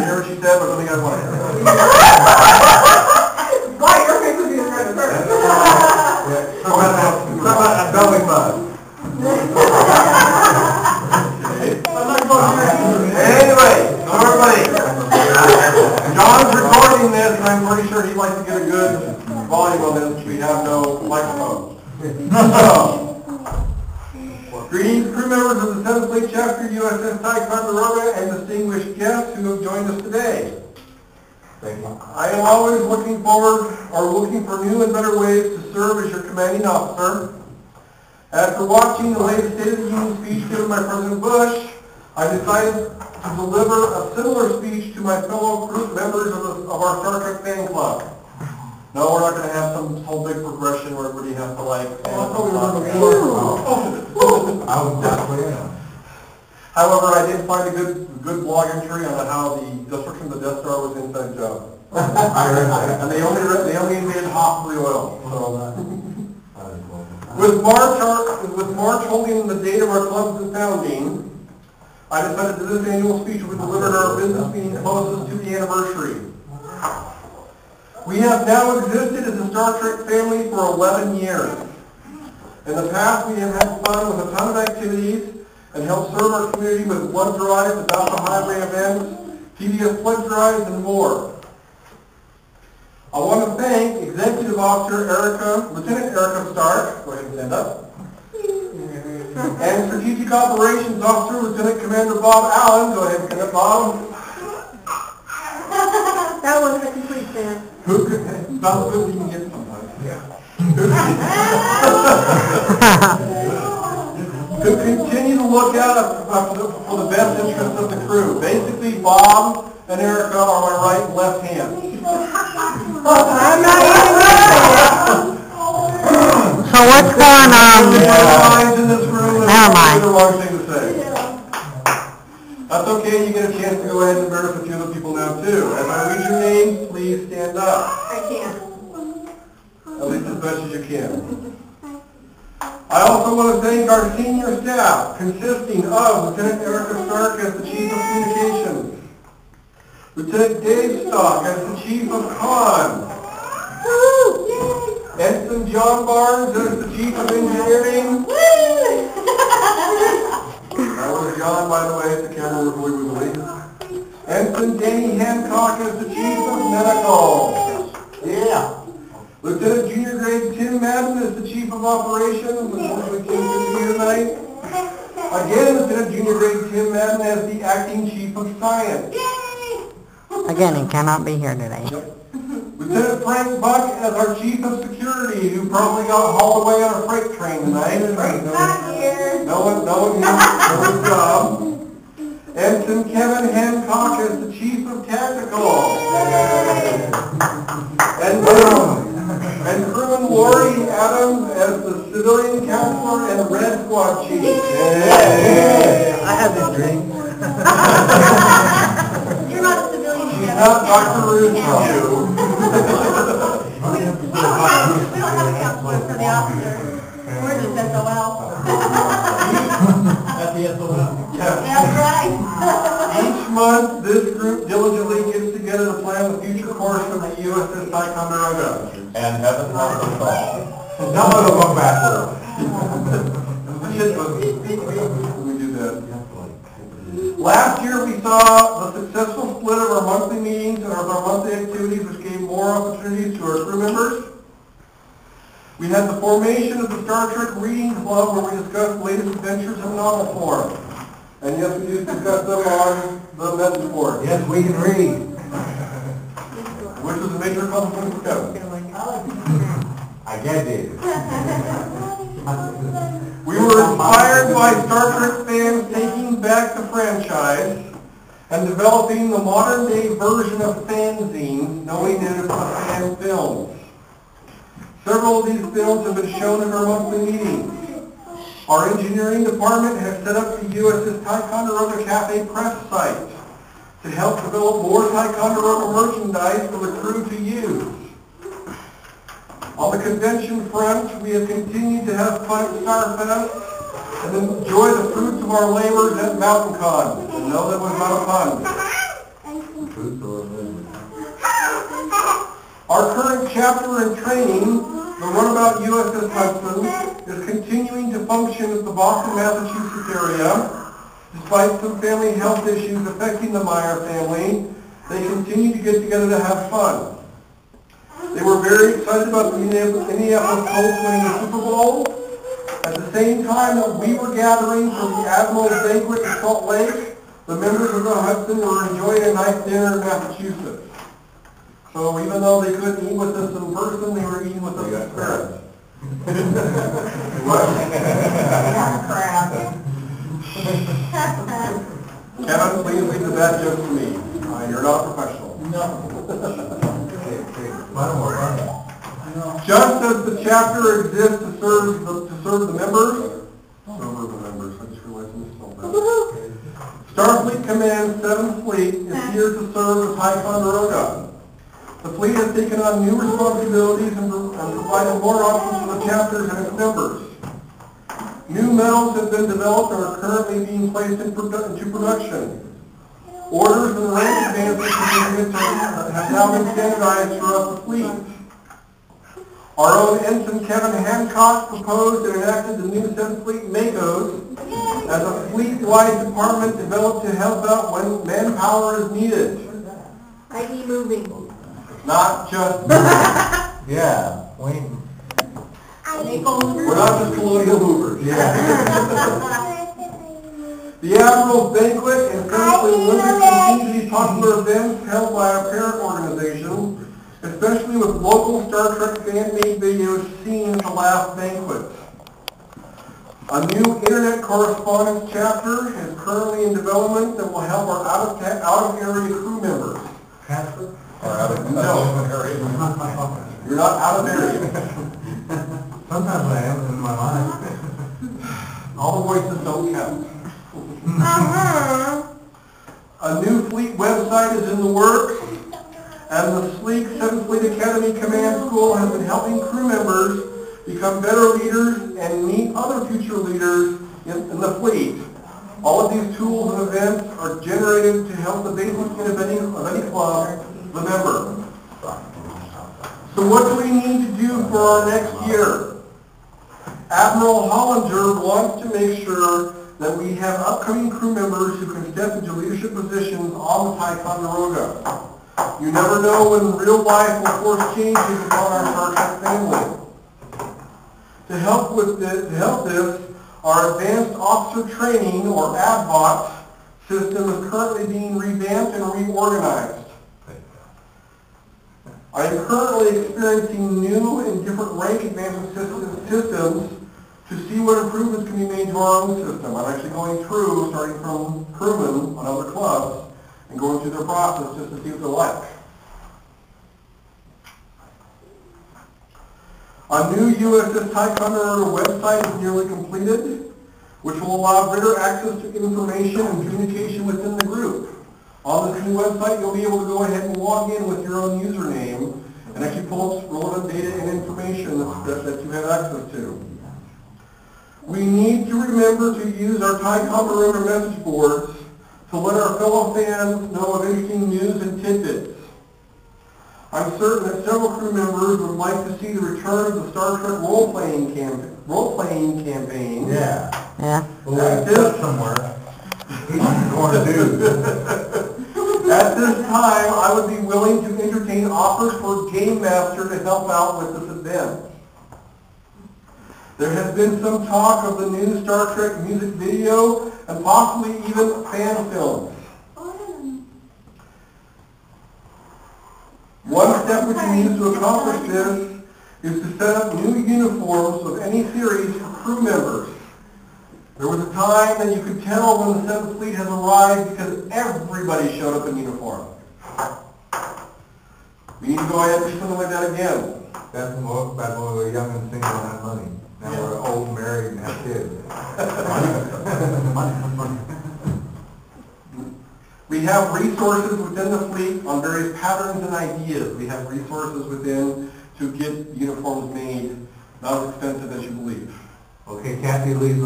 hear what she said, but I think I want to hear it. Why your face would be in red first? Talk about a belly button. Anyway, so everybody, John's recording this, and I'm pretty sure he'd like to get a good volume on this. We have no microphone. Greetings, crew members of the 7th Fleet Chapter USS Ticonderoga and distinguished guests who have joined us today. Thank you. I am always looking for new and better ways to serve as your commanding officer. After watching the latest State of the Union speech given by President Bush, I decided to deliver a similar speech to my fellow group members of our Star Trek fan club. No, we're not going to have some whole big progression where everybody has to like... However, I did find a good blog entry on how the destruction of the Death Star was an inside job. And they only invaded half of the oil. So. With March holding the date of our club's founding, I decided that this annual speech would be delivered at our business meeting closest to the anniversary. We have now existed as a Star Trek family for 11 years. In the past, we have had fun with a ton of activities and helped serve our community with blood drives, Adopt a Highway events, PBS blood drives, and more. I want to thank Executive Officer Lieutenant Erica Stark, go ahead and stand up, and Strategic Operations Officer Lieutenant Commander Bob Allen, go ahead and stand up, Bob. That wasn't a complete stand. Who could, about as good as you can get sometimes. Yeah. Who continue to look out for the best interests of the crew. Basically, Bob and Erica are my right and left hand. I'm not even So what's going on? Never mind. That's okay, you get a chance to go ahead and embarrass a few other people now too. As I read your names, please stand up. I can't. At least as best as you can. I also want to thank our senior staff, consisting of Lieutenant Erica Stark as the Chief of Communications, Lieutenant Dave Stock as the Chief of Con, Ensign John Barnes as the Chief of Engineering. That was John, by the way, at the camera really wiggly. Ensign Danny Hancock as the Chief of Medical. Yeah. Lieutenant Junior Grade Tim Madden as the Chief of Operations. Unfortunately, Tim couldn't be here tonight. Again, Lieutenant Junior Grade Tim Madden as the Acting Chief of Science. Again, he cannot be here today. Yep. Lieutenant Frank Buck as our Chief of Security, who probably got hauled away on a freight train tonight. No one's job. Ensign Kevin Hancock as the Chief of Tactical. And crewman Lori Adams as the Civilian Counselor and Red Squad Chief. I have this dream. You're not a civilian. She's not Dr. Ruth for you. We don't have a counselor for the officers. We're just SOL. At the SOL. Yeah. That's right. Each month, this group diligently gets together to plan the future course of the USS Ticonderoga. And heaven help us all. Now it'll come backward. We do that. Last year, we saw the successful split of our monthly meetings and of our monthly activities, which gave more opportunities to our crew members. We had the formation of the Star Trek Reading Club, where we discussed the latest adventures in novel form. And yes, we do discuss them on the message board. Yes, we can read. Which was a major accomplishment for Kevin. I get it. We were inspired by Star Trek fans taking back the franchise and developing the modern day version of fanzines, knowing it as the fan films. Several of these films have been shown at our monthly meetings. Our engineering department has set up the USS Ticonderoga Cafe press site to help develop more Ticonderoga merchandise for the crew to use. On the convention front, we have continued to have fun at Starfest and enjoy the fruits of our labors at MountainCon. And no, that was not a pun. Our current chapter in training, the Runabout USS Hudson, is continuing to function in the Boston, Massachusetts area. Despite some family health issues affecting the Meyer family, they continue to get together to have fun. They were very excited about the Indianapolis Colts winning the Super Bowl. At the same time that we were gathering for the Admiral's Banquet in Salt Lake, the members of the Hudson were enjoying a nice dinner in Massachusetts. So even though they couldn't eat with us in person, they were eating with us in spirit. Kevin, please leave the bad jokes to me. You're not a professional. Just as the chapter exists to serve the members, I just realized I misspelled that. Starfleet Command 7th Fleet is here to serve the Ticonderoga. The fleet has taken on new responsibilities and provided more options for the chapters and its members. New medals have been developed and are currently being placed into production. Orders and rank advancements have now been standardized throughout the fleet. Our own Ensign Kevin Hancock proposed and enacted the new 7th Fleet MACOs as a fleet-wide department developed to help out when manpower is needed. I.e. moving. Not just Yeah, waiting. we're not just colonial movers. The Admiral's Banquet and Central Olympics continue to be popular events held by our parent organization, especially with local Star Trek fan-made videos seen at the last banquet. A new internet correspondence chapter is currently in development that will help our out-of-area crew members. Casper? No, you're not out of area. Sometimes I am in my mind. All the voices don't count. A new fleet website is in the works, and the sleek 7th Fleet Academy Command School has been helping crew members become better leaders and meet other future leaders in the fleet. All of these tools and events are generated to help the basic of any club, the member. So what do we need to do for our next year? Admiral Hollinger wants to make sure that we have upcoming crew members who can step into leadership positions on the Ticonderoga. You never know when real life will force changes upon our Star Trek family. To help this, our Advanced Officer Training, or ADVOT, system is currently being revamped and reorganized. I am currently experiencing new and different rank advancement systems to see what improvements can be made to our own system. I'm actually going through, starting from crewmen on other clubs, and going through their process just to see what they're like. A new USS Ticonderoga website is nearly completed, which will allow greater access to information and communication within the group. On this new website, you'll be able to go ahead and log in with your own username and actually pull up relevant data and information that you have access to. We need to remember to use our Ticonderoga message boards to let our fellow fans know of interesting news and tidbits. I'm certain that several crew members would like to see the return of the Star Trek role-playing campaign. Yeah. Well, that's somewhere. He's going to do. At this time, I would be willing to entertain offers for Game Master to help out with this event. There has been some talk of the new Star Trek music video and possibly even fan films. One step which we need to accomplish this is to set up new uniforms of any series for crew members. There was a time that you could tell when the 7th Fleet has arrived because everybody showed up in uniform. We need to go ahead and do something like that again. That's back when we were young and single and had money. Now we're old, married, and have kids. We have resources within the fleet on various patterns and ideas. We have resources within to get uniforms made, not as expensive as you believe. Okay, Kathy leaves.